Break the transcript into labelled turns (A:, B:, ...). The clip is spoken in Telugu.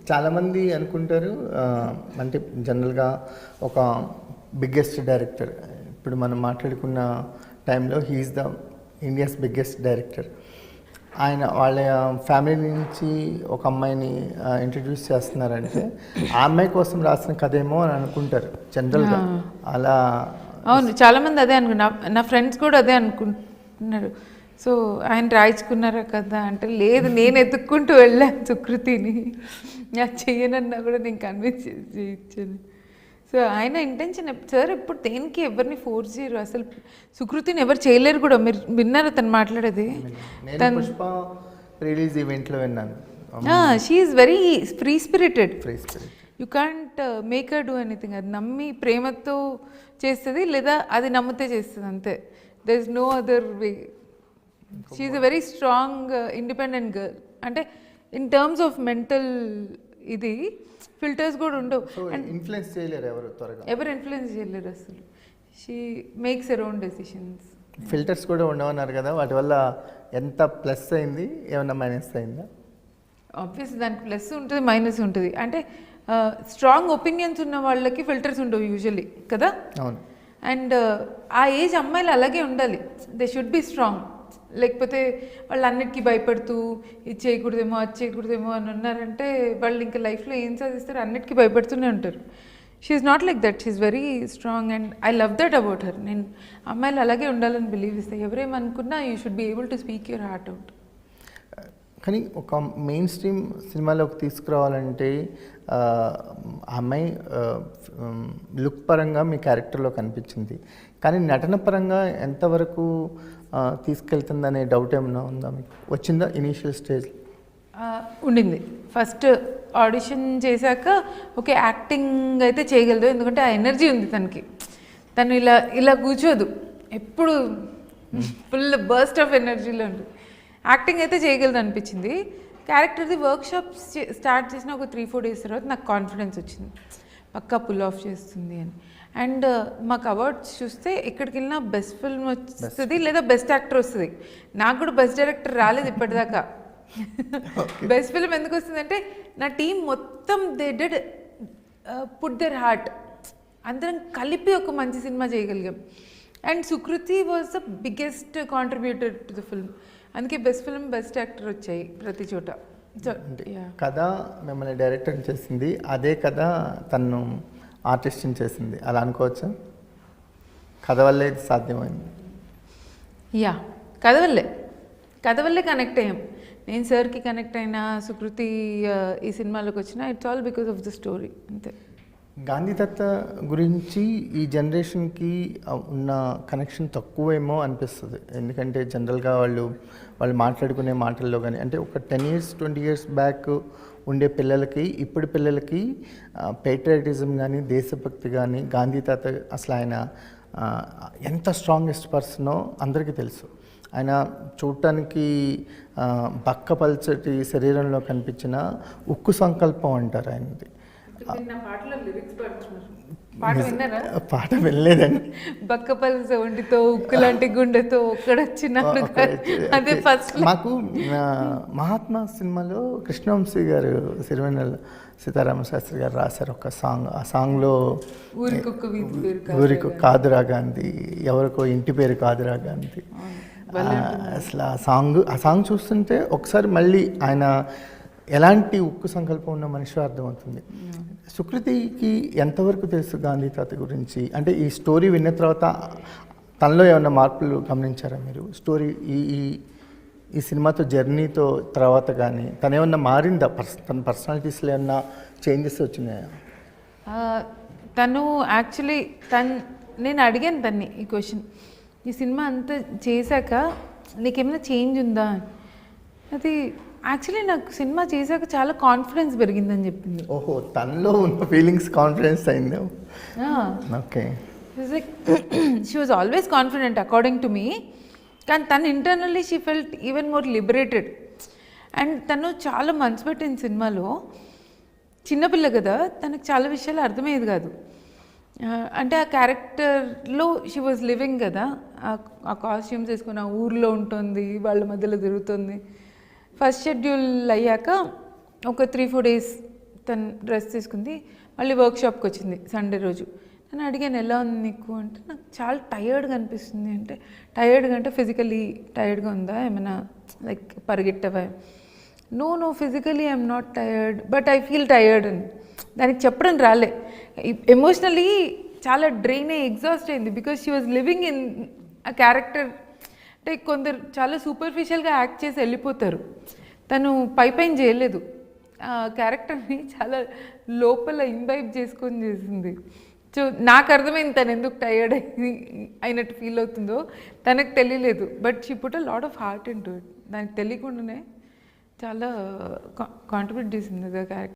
A: చాలామంది అనుకుంటారు అంటే జనరల్గా ఒక బిగ్గెస్ట్ డైరెక్టర్, ఇప్పుడు మనం మాట్లాడుకున్న టైంలో he is the India's biggest director. ఆయన వాళ్ళ ఫ్యామిలీ నుంచి ఒక అమ్మాయిని ఇంట్రడ్యూస్ చేస్తున్నారంటే ఆ అమ్మాయి కోసం రాసిన కథ ఏమో అని అనుకుంటారు జనరల్గా. అలా
B: అవును, చాలామంది అదే నా ఫ్రెండ్స్ కూడా అదే అనుకుంటున్నారు. సో ఆయన రాయించుకున్నారా కదా అంటే, లేదు నేను ఎత్తుక్కుంటూ వెళ్ళాను సుకృతిని, చెయ్యనన్నా కూడా నేను కన్విన్స్ చేయించాను. సో ఆయన ఇంటెన్షన్ సార్ ఎప్పుడు దేనికి ఎవరిని ఫోర్స్ చేయరు, అసలు సుకృతిని ఎవరు చేయలేరు కూడా. మీరు విన్నారా తను మాట్లాడేది?
A: పుష్ప రిలీజ్ ఈవెంట్లో విన్నాను.
B: She is very free spirited. You can't make her do anything. అది నమ్మి ప్రేమతో చేస్తుంది, లేదా అది నమ్మితే చేస్తుంది, అంతే. There is no other way. She is a very strong independent girl. అంటే ఇన్ టర్మ్స్ ఆఫ్ మెంటల్ ఇది ఫిల్టర్స్ కూడా ఉండవు.
A: ఇన్ఫ్లుయెన్స్ చేయలేరు
B: ఎవరు ఇన్ఫ్లుయెన్స్ చేయలేరు అసలు. She makes her own decisions.
A: Filters కూడా ఉండవన్నారు కదా, వాటి వల్ల ఎంత ప్లస్ అయింది, ఏమన్నా మైనస్ అయిందా?
B: ఆబ్వియస్ దానికి ప్లస్ ఉంటుంది, మైనస్ ఉంటుంది. అంటే స్ట్రాంగ్ ఒపీనియన్స్ ఉన్న వాళ్ళకి ఫిల్టర్స్ ఉండవు యూజువల్లీ కదా.
A: అవును.
B: అండ్ ఆ ఏజ్ అమ్మాయిలు అలాగే ఉండాలి, దే షుడ్ బి స్ట్రాంగ్. లేకపోతే వాళ్ళు అన్నిటికీ భయపడుతూ ఇది చేయకూడదేమో అది చేయకూడదేమో అని ఉన్నారంటే వాళ్ళు ఇంకా లైఫ్లో ఏం సాధిస్తారు, అన్నిటికీ భయపడుతూనే ఉంటారు. She is not like that, she is very strong and I love that about her. నేను అమ్మాయిలు అలాగే ఉండాలని బిలీవ్ ఇస్తాను. ఎవరేమనుకున్నా you should be able to speak your heart out.
A: కానీ ఒక మెయిన్ స్ట్రీమ్ సినిమాలోకి తీసుకురావాలంటే అమ్మాయి లుక్ పరంగా మీ క్యారెక్టర్లో కనిపించింది, కానీ నటన పరంగా ఎంతవరకు తీసుకెళ్తుందనే డౌట్ ఏమైనా ఉందా మీకు? వచ్చిందా ఇనీషియల్ స్టేజ్?
B: ఉండింది. ఫస్ట్ ఆడిషన్ చేశాక ఓకే యాక్టింగ్ అయితే చేయగలదు, ఎందుకంటే ఆ ఎనర్జీ ఉంది తనకి. తను ఇలా ఇలా కూర్చోదు, ఎప్పుడు ఫుల్ బర్స్ట్ ఆఫ్ ఎనర్జీలో ఉంటుంది. యాక్టింగ్ అయితే చేయగలదు అనిపించింది. క్యారెక్టర్ది వర్క్షాప్ స్టార్ట్ చేసిన ఒక 3-4 days తర్వాత నాకు కాన్ఫిడెన్స్ వచ్చింది, పక్కా పుల్ ఆఫ్ చేస్తుంది అని. అండ్ మాకు అవార్డ్స్ చూస్తే ఎక్కడికి వెళ్ళినా బెస్ట్ ఫిల్మ్ వస్తుంది, లేదా బెస్ట్ యాక్టర్ వస్తుంది. నాకు కూడా బెస్ట్ డైరెక్టర్ రాలేదు ఇప్పటిదాకా. బెస్ట్ ఫిల్మ్ ఎందుకు వస్తుందంటే నా టీం మొత్తం they did put their heart, అందరం కలిపి ఒక మంచి సినిమా చేయగలిగాం. And Sukriti was the biggest contributor to the film. అందుకే బెస్ట్ ఫిల్మ్ బెస్ట్ యాక్టర్ వచ్చాయి ప్రతి చోట.
A: కథ మిమ్మల్ని డైరెక్టర్ చేసింది, అదే కథ తను ఆర్టిస్ట్ని చేసింది, అలా అనుకోవచ్చా? కథ వల్లే ఇది సాధ్యమైంది.
B: యా, కథ వల్లే కనెక్ట్ అయ్యాం. నేను సార్కి కనెక్ట్ అయినా, సుకృతి ఈ సినిమాలోకి వచ్చిన, it's all because of the story, అంతే.
A: గాంధీతాత గురించి ఈ జనరేషన్కి ఉన్న కనెక్షన్ తక్కువేమో అనిపిస్తుంది. ఎందుకంటే జనరల్గా వాళ్ళు మాట్లాడుకునే మాటల్లో కానీ, అంటే ఒక 10 years 20 years బ్యాక్ ఉండే పిల్లలకి ఇప్పుడు పిల్లలకి పేట్రియటిజం కానీ, దేశభక్తి కానీ, గాంధీతాత అసలు ఆయన ఎంత స్ట్రాంగెస్ట్ పర్సనో అందరికీ తెలుసు. ఆయన చూడటానికి బక్కపల్చటి శరీరంలో కనిపించిన ఉక్కు సంకల్పం అంటారు ఆయనది. పాట వెళ్ళలేదండి.
B: బక్కపల్స ఒంటితో ఉక్కు లాంటి గుండెతో ఒక్కడొచ్చినాడు. అదే ఫస్ట్
A: మాకు మహాత్మా సినిమాలో కృష్ణవంశీ గారు, సిరివెన్నెల సీతారామ శాస్త్రి గారు రాశారు ఒక సాంగ్. ఆ సాంగ్లో ఊరికి కాదురా గాంధీ, ఎవరికో ఇంటి పేరు కాదురా గాంధీ. అసలు ఆ సాంగ్ చూస్తుంటే ఒకసారి మళ్ళీ ఆయన ఎలాంటి ఉక్కు సంకల్పం ఉన్న మనిషి అర్థమవుతుంది. సుకృతికి ఎంతవరకు తెలుసు గాంధీ తాత గురించి? అంటే ఈ స్టోరీ విన్న తర్వాత తనలో ఏమైనా మార్పులు గమనించారా మీరు? స్టోరీ ఈ సినిమాతో జర్నీతో తర్వాత కానీ తను ఏమన్నా మారిందా? తన పర్సనాలిటీస్లో ఏమన్నా చేంజెస్ వచ్చినాయా?
B: తను యాక్చువల్లీ నేను అడిగాను తన్ని ఈ క్వశ్చన్, ఈ సినిమా అంతా చేశాక నీకేమైనా చేంజ్ ఉందా? అది యాక్చువల్లీ నాకు సినిమా చేశాక చాలా కాన్ఫిడెన్స్ పెరిగిందని చెప్పింది.
A: ఓహో, తనలో ఉన్న ఫీలింగ్స్ కాన్ఫిడెన్స్ అయింది. Okay.
B: She was always confident according to me, కానీ తను internally she felt even more liberated. And తను చాలా మనసు పెట్టింది సినిమాలో. చిన్నపిల్ల కదా, తనకు చాలా విషయాలు అర్థమయ్యేది కాదు. అంటే ఆ క్యారెక్టర్లో షీ వాజ్ లివింగ్ కదా, ఆ కాస్ట్యూమ్స్ వేసుకొని ఆ ఊర్లో ఉంటుంది, వాళ్ళ మధ్యలో తిరుగుతుంది. ఫస్ట్ షెడ్యూల్ అయ్యాక ఒక 3-4 days తను డ్రెస్ తీసుకుంది, మళ్ళీ వర్క్షాప్కి వచ్చింది సండే రోజు. నేను అడిగాను ఎలా ఉంది నీకు అంటే, నాకు చాలా టయర్డ్గా అనిపిస్తుంది అంటే, టయర్డ్గా అంటే ఫిజికలీ టయర్డ్గా ఉందా, ఏమైనా లైక్ పరిగెట్టవా? No physically I'm not tired but I feel tired అని. దానికి చెప్పడం రాలే. ఎమోషనలీ చాలా డ్రైన్ అయ్యి ఎగ్జాస్ట్ అయింది, because she was living in ఆ క్యారెక్టర్. అంటే కొందరు చాలా సూపర్ఫిషియల్గా యాక్ట్ చేసి వెళ్ళిపోతారు, తను పైపైన చేయలేదు. ఆ క్యారెక్టర్ని చాలా లోపల ఇంబైబ్ చేసుకొని చేసింది. సో నాకు అర్థమైంది తను ఎందుకు టయర్డ్ అయినట్టు ఫీల్ అవుతుందో. తనకు తెలియలేదు, but she put a lot of heart in to it. దానికి తెలియకుండానే చాలా కాంట్రిబ్యూట్ చేసింది ఆ క్యారెక్టర్.